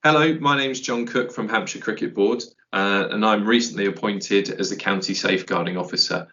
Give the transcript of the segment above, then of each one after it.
Hello, my name is John Cook from Hampshire Cricket Board, and I'm recently appointed as the County Safeguarding Officer.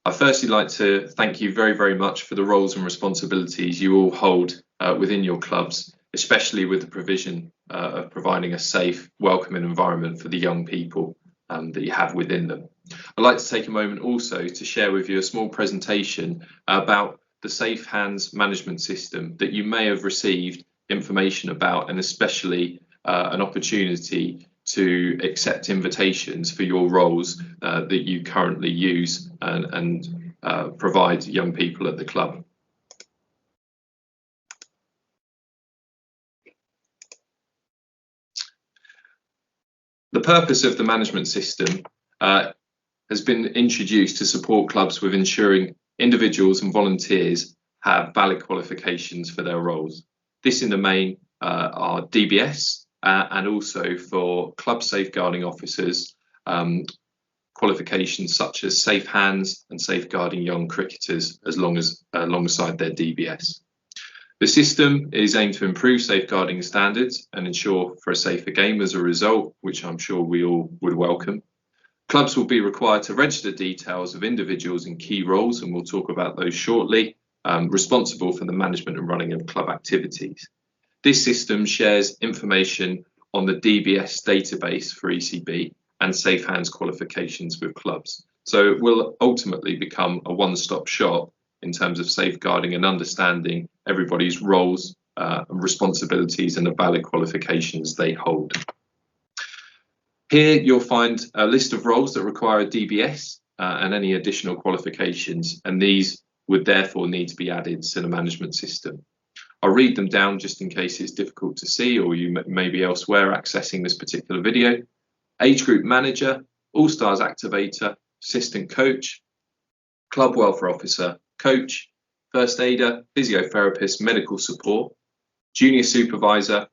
I'd firstly like to thank you very much for the roles and responsibilities you all hold within your clubs, especially with the provision of providing a safe, welcoming environment for the young people that you have within them. I'd like to take a moment also to share with you a small presentation about the SafeHands management system that you may have received information about, and especially an opportunity to accept invitations for your roles that you currently use and provide young people at the club. The purpose of the management system has been introduced to support clubs with ensuring individuals and volunteers have valid qualifications for their roles. This in the main are DBS, and also for club safeguarding officers, qualifications such as SafeHands and safeguarding young cricketers alongside their DBS. The system is aimed to improve safeguarding standards and ensure for a safer game as a result, which I'm sure we all would welcome. Clubs will be required to register details of individuals in key roles, and we'll talk about those shortly, responsible for the management and running of club activities. This system shares information on the DBS database for ECB and SafeHands qualifications with clubs. So it will ultimately become a one-stop shop in terms of safeguarding and understanding everybody's roles, responsibilities, and the valid qualifications they hold. Here you'll find a list of roles that require a DBS and any additional qualifications, and these would therefore need to be added to the management system. I'll read them down just in case it's difficult to see or you may be elsewhere accessing this particular video. Age group manager, all-stars activator, assistant coach, club welfare officer, coach, first aider, physiotherapist, medical support, junior supervisor,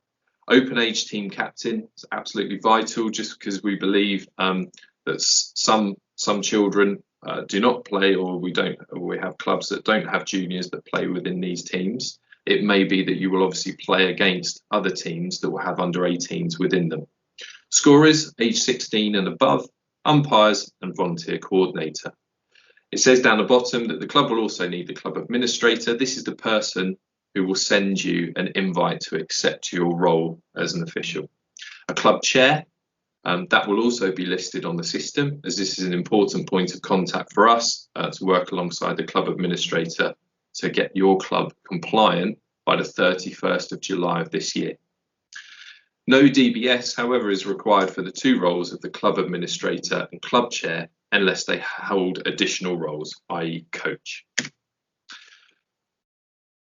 open age team captain. It's absolutely vital, just because we believe that some children do not play, or we have clubs that don't have juniors that play within these teams. It may be that you will obviously play against other teams that will have under 18s within them. Scorers, age 16 and above, umpires and volunteer coordinator. It says down the bottom that the club will also need the club administrator. This is the person who will send you an invite to accept your role as an official. A club chair, that will also be listed on the system, as this is an important point of contact for us to work alongside the club administrator to get your club compliant by the 31st of July of this year. No DBS, however, is required for the two roles of the club administrator and club chair unless they hold additional roles, i.e. coach.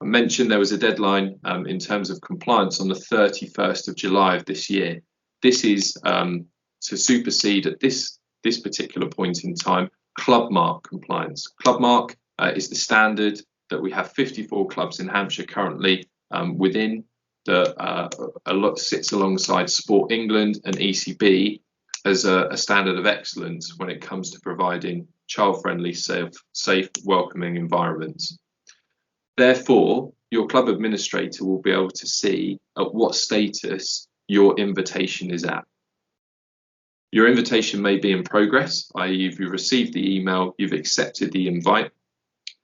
I mentioned there was a deadline in terms of compliance on the 31st of July of this year. This is to supersede at this particular point in time club mark compliance. Club mark is the standard that we have 54 clubs in Hampshire currently within, that sits alongside Sport England and ECB as a standard of excellence when it comes to providing child-friendly, safe, welcoming environments. Therefore, your club administrator will be able to see at what status your invitation is at. Your invitation may be in progress, i.e. if you've received the email, you've accepted the invite,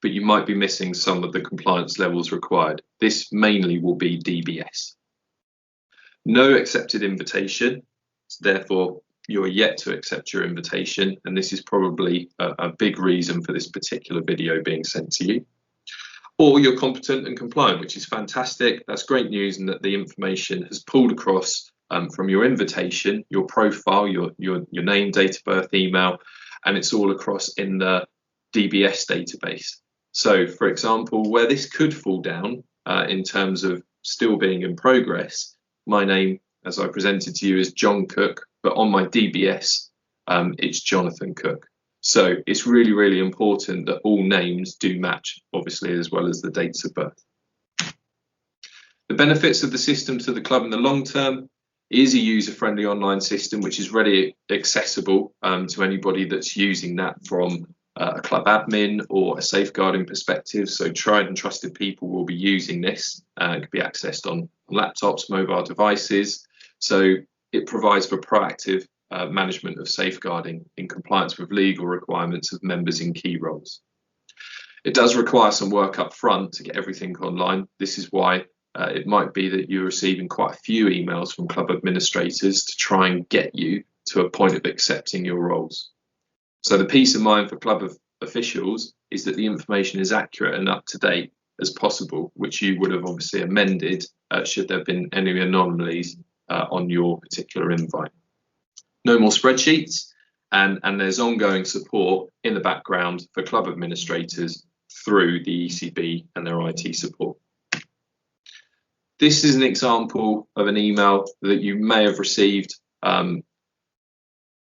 but you might be missing some of the compliance levels required. This mainly will be DBS. No accepted invitation, therefore you're yet to accept your invitation, and this is probably a big reason for this particular video being sent to you. Or you're competent and compliant, which is fantastic. That's great news, and that the information has pulled across from your invitation, your profile, your name, date of birth, email, and it's all across in the DBS database. So, for example, where this could fall down in terms of still being in progress, my name, as I presented to you, is John Cook, but on my DBS, it's Jonathan Cook. So it's really important that all names do match, obviously, as well as the dates of birth. The benefits of the system to the club in the long term is a user-friendly online system which is readily accessible to anybody that's using that from a club admin or a safeguarding perspective. So tried and trusted people will be using this. It can be accessed on laptops, mobile devices. So it provides for proactive management of safeguarding in compliance with legal requirements of members in key roles. It does require some work up front to get everything online. This is why it might be that you're receiving quite a few emails from club administrators to try and get you to a point of accepting your roles. So the peace of mind for club officials is that the information is accurate and up to date as possible, which you would have obviously amended should there have been any anomalies on your particular invite. No more spreadsheets, and there's ongoing support in the background for club administrators through the ECB and their IT support. This is an example of an email that you may have received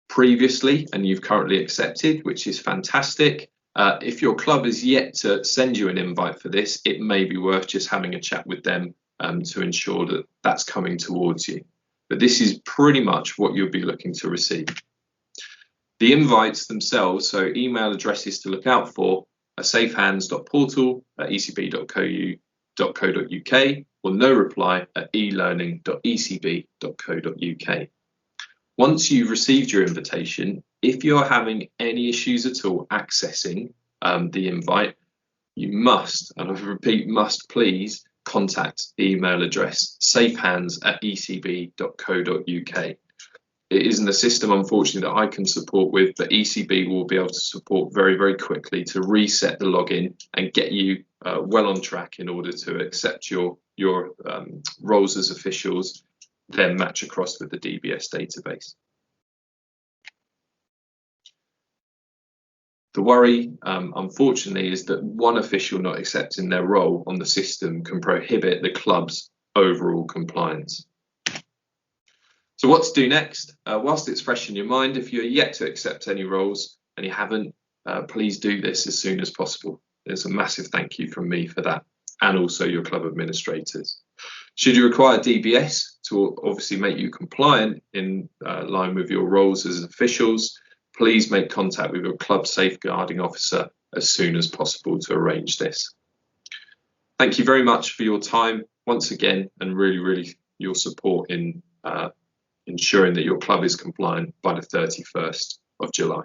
previously and you've currently accepted, which is fantastic. If your club is yet to send you an invite for this, it may be worth just having a chat with them to ensure that that's coming towards you. But this is pretty much what you'll be looking to receive. The invites themselves, so email addresses to look out for, are safehands.portal@ecb.co.uk or no reply at elearning.ecb.co.uk. Once you've received your invitation, if you're having any issues at all accessing the invite, you must, and I repeat, must please contact the email address safehands@ecb.co.uk. It isn't a system, unfortunately, that I can support with, but ECB will be able to support very, very quickly to reset the login and get you well on track in order to accept your roles as officials, then match across with the DBS database. The worry, unfortunately, is that one official not accepting their role on the system can prohibit the club's overall compliance. So what to do next? Whilst it's fresh in your mind, if you're yet to accept any roles and you haven't, please do this as soon as possible. There's a massive thank you from me for that, and also your club administrators. Should you require DBS to obviously make you compliant in line with your roles as officials, please make contact with your club safeguarding officer as soon as possible to arrange this. Thank you very much for your time once again, and really your support in ensuring that your club is compliant by the 31st of July.